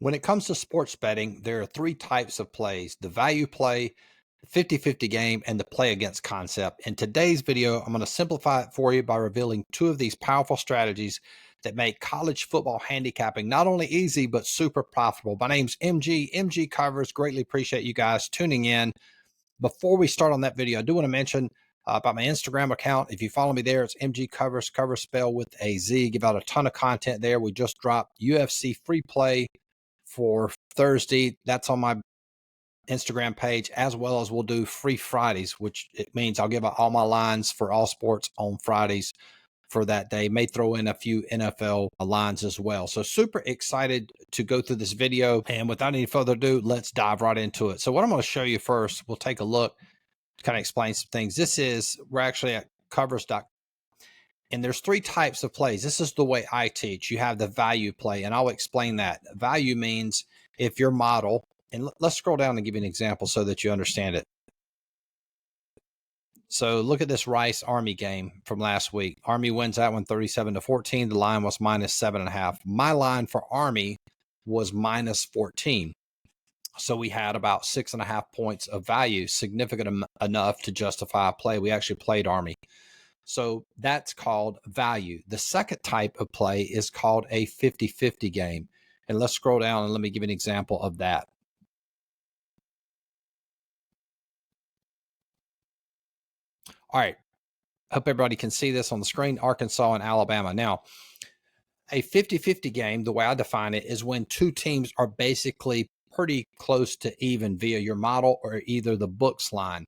When it comes to sports betting, there are three types of plays: the value play, the 50-50 game, and the play against concept. In today's video, I'm going to simplify it for you by revealing two of these powerful strategies that make college football handicapping not only easy, but super profitable. My name's MGCovers. Greatly appreciate you guys tuning in. Before we start on that video, I do want to mention about my Instagram account. If you follow me there, it's MGCovers, cover spell with a Z. Give out a ton of content there. We just dropped UFC free play for Thursday. That's on my Instagram page, as well as we'll do free Fridays, which it means I'll give out all my lines for all sports on Fridays for that day. May throw in a few NFL lines as well. So super excited to go through this video. And without any further ado, let's dive right into it. So what I'm going to show you first, we'll take a look, kind of explain some things. We're actually at covers.com. And there's three types of plays. This is the way I teach. You have the value play, and I'll explain that. Value means if your model, and let's scroll down and give you an example so that you understand it. So look at this Rice Army game from last week. Army wins that one 37-14. The line was -7.5. My line for Army was -14. So we had about 6.5 points of value, significant enough to justify a play. We actually played Army. So that's called value. The second type of play is called a 50-50 game. And let's scroll down and let me give you an example of that. All right. Hope everybody can see this on the screen. Arkansas and Alabama. Now, a 50-50 game, the way I define it, is when two teams are basically pretty close to even via your model or either the books line.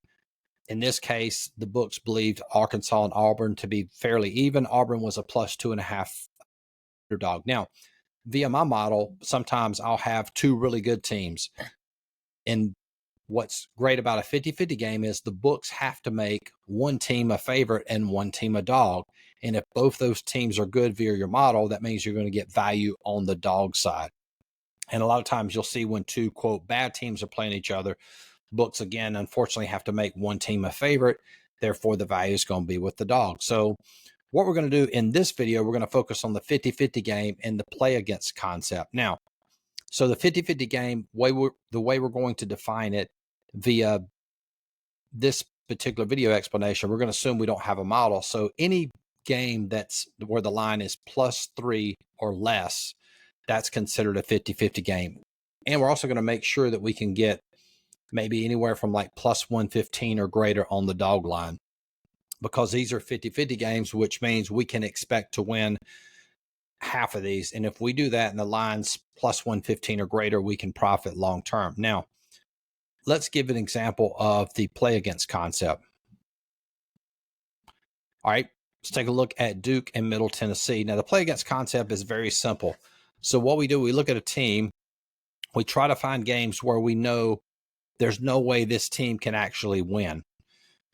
In this case, the books believed Arkansas and Auburn to be fairly even. Auburn was a +2.5 underdog. Now, via my model, sometimes I'll have two really good teams. And what's great about a 50-50 game is the books have to make one team a favorite and one team a dog. And if both those teams are good via your model, that means you're going to get value on the dog side. And a lot of times you'll see when two, quote, bad teams are playing each other, books, again, unfortunately have to make one team a favorite. Therefore, the value is going to be with the dog. So what we're going to do in this video, we're going to focus on the 50-50 game and the play against concept. Now, so the 50-50 game, the way we're going to define it via this particular video explanation, we're going to assume we don't have a model. So any game that's where the line is +3 or less, that's considered a 50-50 game. And we're also going to make sure that we can get maybe anywhere from like +115 or greater on the dog line, because these are 50-50 games, which means we can expect to win half of these. And if we do that and the line's +115 or greater, we can profit long term. Now, let's give an example of the play against concept. All right, let's take a look at Duke and Middle Tennessee. Now, the play against concept is very simple. So what we do, we look at a team, we try to find games where we know there's no way this team can actually win.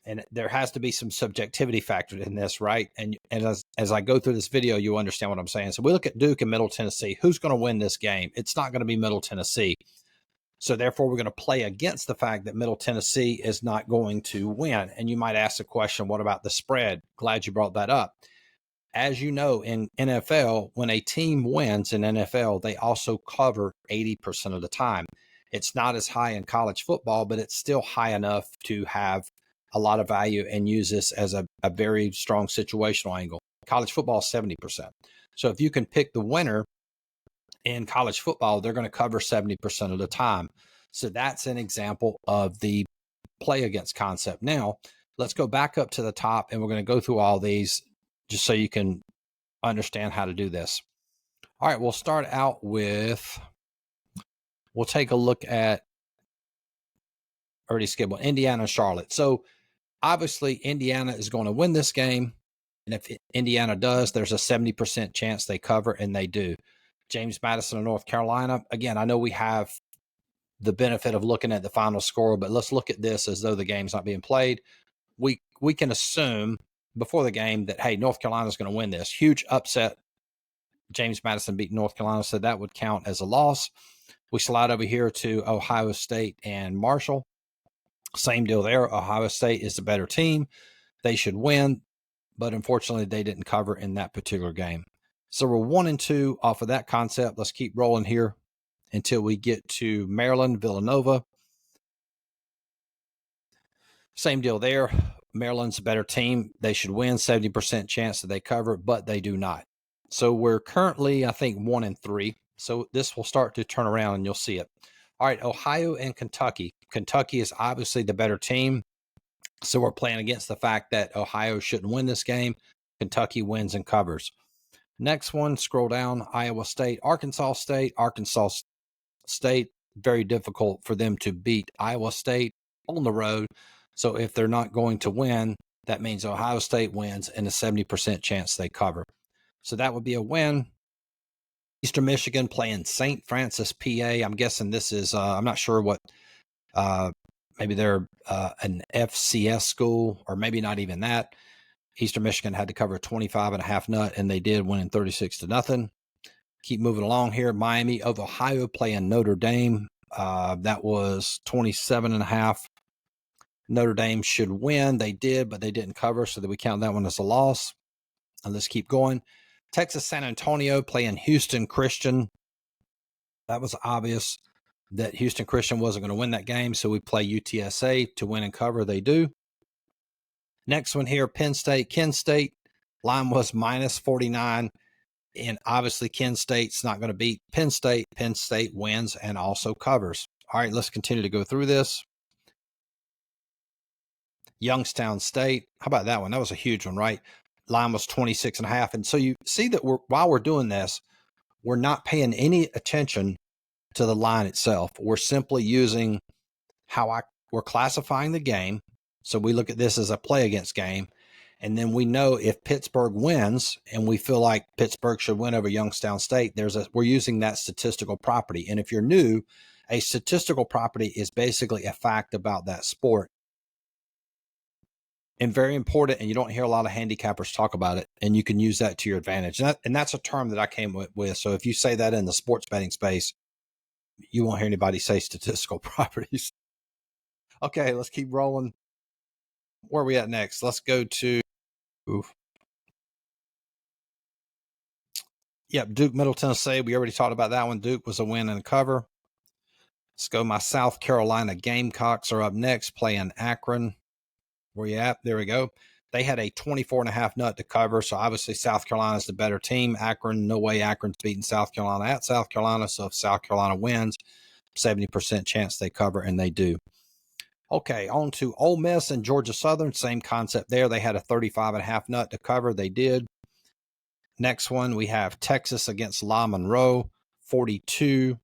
And there has to be some subjectivity factored in this, right? And as I go through this video, you'll understand what I'm saying. So we look at Duke and Middle Tennessee. Who's going to win this game? It's not going to be Middle Tennessee. So therefore, we're going to play against the fact that Middle Tennessee is not going to win. And you might ask the question, what about the spread? Glad you brought that up. As you know, in NFL, when a team wins in NFL, they also cover 80% of the time. It's not as high in college football, but it's still high enough to have a lot of value and use this as a very strong situational angle. College football is 70%. So if you can pick the winner in college football, they're going to cover 70% of the time. So that's an example of the play against concept. Now, let's go back up to the top and we're going to go through all these just so you can understand how to do this. All right, we'll start out with, we'll take a look at, already skipped one, Indiana and Charlotte. So obviously Indiana is going to win this game. And if Indiana does, there's a 70% chance they cover, and they do. James Madison of North Carolina. Again, I know we have the benefit of looking at the final score, but let's look at this as though the game's not being played. We can assume before the game that, hey, North Carolina's going to win this. Huge upset. James Madison beat North Carolina, so that would count as a loss. We slide over here to Ohio State and Marshall. Same deal there. Ohio State is the better team. They should win, but unfortunately they didn't cover in that particular game. So we're 1-2 off of that concept. Let's keep rolling here. until we get to Maryland, Villanova. Same deal there. Maryland's a better team. They should win, 70% chance that they cover, but they do not. So we're currently, I think, 1-3. So this will start to turn around and you'll see it. All right, Ohio and Kentucky. Kentucky is obviously the better team. So we're playing against the fact that Ohio shouldn't win this game. Kentucky wins and covers. Next one, scroll down, Iowa State, Arkansas State. Arkansas State, very difficult for them to beat Iowa State on the road. So if they're not going to win, that means Ohio State wins and a 70% chance they cover. So that would be a win. Eastern Michigan playing St. Francis, PA. I'm guessing this is, I'm not sure what, maybe they're an FCS school, or maybe not even that. Eastern Michigan had to cover 25.5 nut, and they did, winning 36-0. Keep moving along here. Miami of Ohio playing Notre Dame. That was 27.5. Notre Dame should win. They did, but they didn't cover, so that we count that one as a loss. And let's keep going. Texas San Antonio playing Houston Christian. That was obvious that Houston Christian wasn't going to win that game, so we play UTSA to win and cover. They do. Next one here, Penn State, Kent State. Line was -49. And obviously, Kent State's not going to beat Penn State. Penn State wins and also covers. All right, let's continue to go through this. Youngstown State. How about that one? That was a huge one, right? Line was 26.5. And so you see that while we're doing this, we're not paying any attention to the line itself. We're simply using how we're classifying the game. So we look at this as a play against game. And then we know if Pittsburgh wins and we feel like Pittsburgh should win over Youngstown State, we're using that statistical property. And if you're new, a statistical property is basically a fact about that sport. And very important, and you don't hear a lot of handicappers talk about it, and you can use that to your advantage. And that's a term that I came with. So if you say that in the sports betting space, you won't hear anybody say statistical properties. Okay, let's keep rolling. Where are we at next? Let's go to Duke, Middle Tennessee. We already talked about that one. Duke was a win and a cover. Let's go. My South Carolina Gamecocks are up next, playing Akron. Where you at? There we go. They had a 24.5 nut to cover, so obviously South Carolina's the better team. Akron, no way Akron's beating South Carolina at South Carolina, so if South Carolina wins, 70% chance they cover, and they do. Okay, on to Ole Miss and Georgia Southern. Same concept there. They had a 35.5 nut to cover. They did. Next one, we have Texas against La Monroe, 42.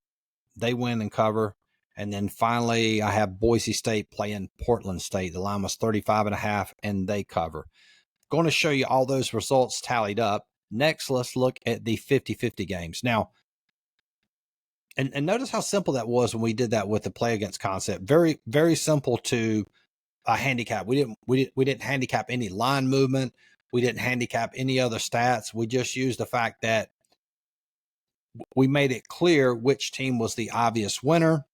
They win and cover. And then finally, I have Boise State playing Portland State. The line was 35.5, and they cover. Going to show you all those results tallied up. Next, let's look at the 50-50 games. Now, and notice how simple that was when we did that with the play against concept. Very, very simple to handicap. We didn't handicap any line movement. We didn't handicap any other stats. We just used the fact that we made it clear which team was the obvious winner.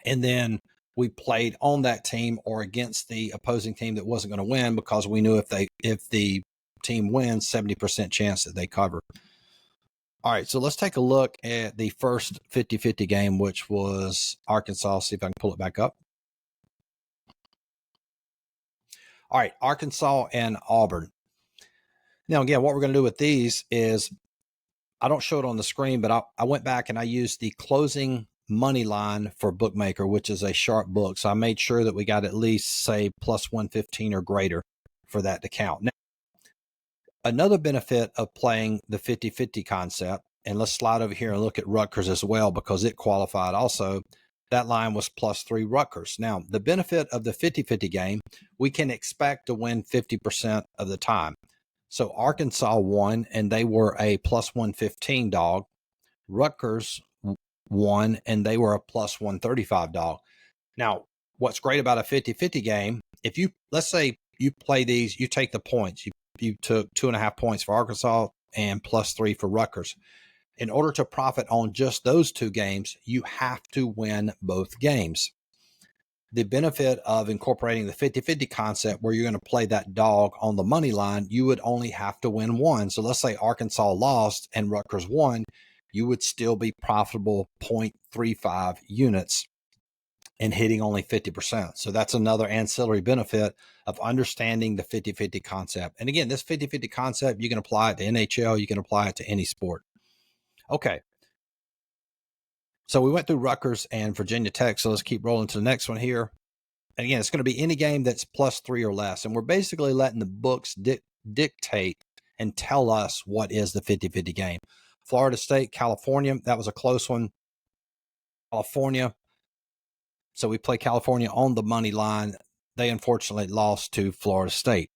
And then we played on that team or against the opposing team that wasn't going to win, because we knew if the team wins, 70% chance that they cover. All right, so let's take a look at the first 50-50 game, which was Arkansas. See if I can pull it back up. All right, Arkansas and Auburn. Now, again, what we're going to do with these is, I don't show it on the screen, but I went back and I used the closing money line for Bookmaker, which is a sharp book. So I made sure that we got at least, say, plus 115 or greater for that to count. Now, another benefit of playing the 50-50 concept, and let's slide over here and look at Rutgers as well, because it qualified also. That line was +3 Rutgers. Now, the benefit of the 50-50 game, we can expect to win 50% of the time. So Arkansas won, and they were a +115 dog. Rutgers won, and they were a +135 dog. Now, what's great about a 50-50 game, if you, let's say you play these, you take the points. You took 2.5 points for Arkansas and +3 for Rutgers. In order to profit on just those two games, you have to win both games. The benefit of incorporating the 50-50 concept, where you're going to play that dog on the money line, you would only have to win one. So let's say Arkansas lost and Rutgers won. you would still be profitable 0.35 units and hitting only 50%. So that's another ancillary benefit of understanding the 50-50 concept. And again, this 50-50 concept, you can apply it to NHL, you can apply it to any sport. Okay. So we went through Rutgers and Virginia Tech. So let's keep rolling to the next one here. And again, it's going to be any game that's +3 or less. And we're basically letting the books dictate and tell us what is the 50-50 game. Florida State, California, that was a close one. California. So we play California on the money line. They unfortunately lost to Florida State.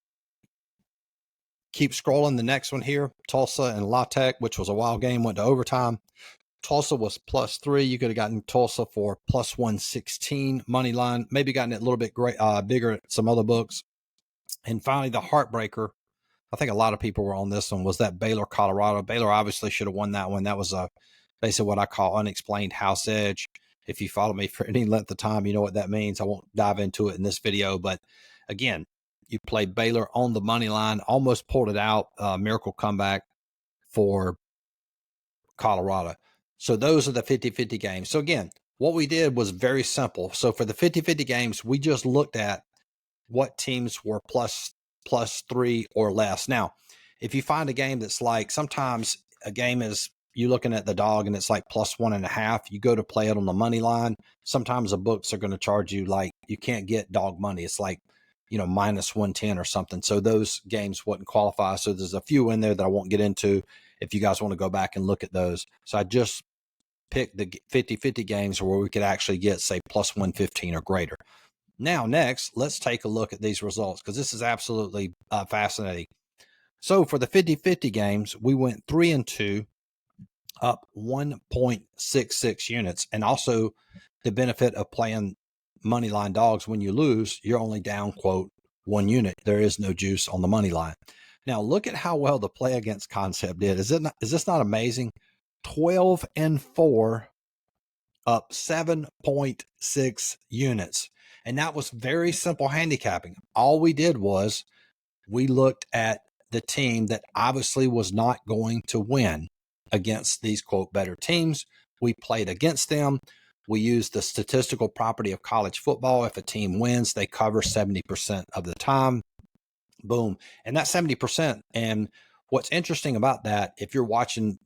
Keep scrolling. The next one here, Tulsa and La Tech, which was a wild game, went to overtime. Tulsa was +3. You could have gotten Tulsa for +116 money line. Maybe gotten it a little bit bigger at some other books. And finally, the heartbreaker, I think a lot of people were on this one, was that Baylor, Colorado. Baylor obviously should have won that one. That was basically what I call unexplained house edge. If you follow me for any length of time, you know what that means. I won't dive into it in this video. But again, you played Baylor on the money line, almost pulled it out. Miracle comeback for Colorado. So those are the 50-50 games. So again, what we did was very simple. So for the 50-50 games, we just looked at what teams were +3 or less. Now, if you find a game that's like, sometimes a game is, you're looking at the dog and it's like +1.5, you go to play it on the money line. Sometimes the books are going to charge you, like, you can't get dog money. It's like, -110 or something. So those games wouldn't qualify. So there's a few in there that I won't get into if you guys want to go back and look at those. So I just picked the 50-50 games where we could actually get, say, +115 or greater. Now, next, let's take a look at these results, because this is absolutely fascinating. So for the 50-50 games, we went 3-2, up 1.66 units. And also the benefit of playing money line dogs, when you lose, you're only down, quote, 1 unit. There is no juice on the money line. Now, look at how well the play against concept did. Is this not amazing? 12-4, up 7.6 units. And that was very simple handicapping. All we did was we looked at the team that obviously was not going to win against these, quote, better teams. We played against them. We used the statistical property of college football. If a team wins, they cover 70% of the time. Boom. And that's 70%. And what's interesting about that, if you're watching,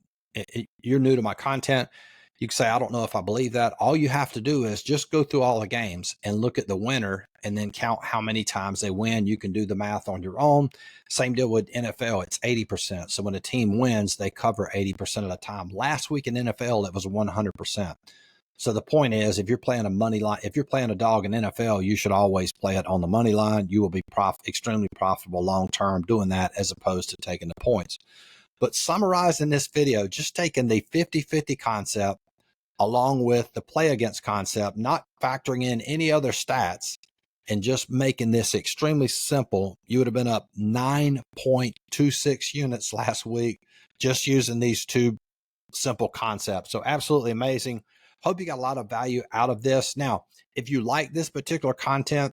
you're new to my content, you can say, I don't know if I believe that. All you have to do is just go through all the games and look at the winner and then count how many times they win. You can do the math on your own. Same deal with NFL. It's 80%. So when a team wins, they cover 80% of the time. Last week in NFL, it was 100%. So the point is, if you're playing a money line, if you're playing a dog in NFL, you should always play it on the money line. You will be extremely profitable long-term doing that, as opposed to taking the points. But summarizing this video, just taking the 50-50 concept along with the play against concept, not factoring in any other stats, and just making this extremely simple, you would have been up 9.26 units last week just using these two simple concepts. So absolutely amazing. Hope you got a lot of value out of this. Now, if you like this particular content,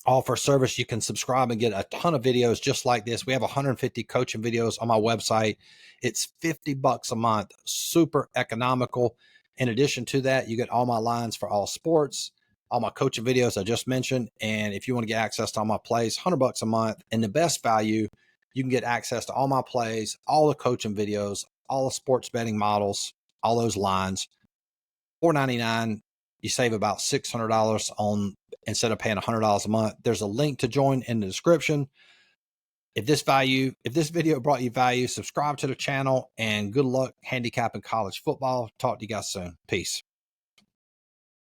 offer service, you can subscribe and get a ton of videos just like this. We have 150 coaching videos on my website. It's $50 a month, super economical. In addition to that, you get all my lines for all sports, all my coaching videos I just mentioned. And if you want to get access to all my plays, $100 a month. And the best value, you can get access to all my plays, all the coaching videos, all the sports betting models, all those lines. $4.99. You save about $600 on, instead of paying $100 a month. There's a link to join in the description. If this video brought you value, subscribe to the channel, and good luck handicapping college football. Talk to you guys soon. Peace.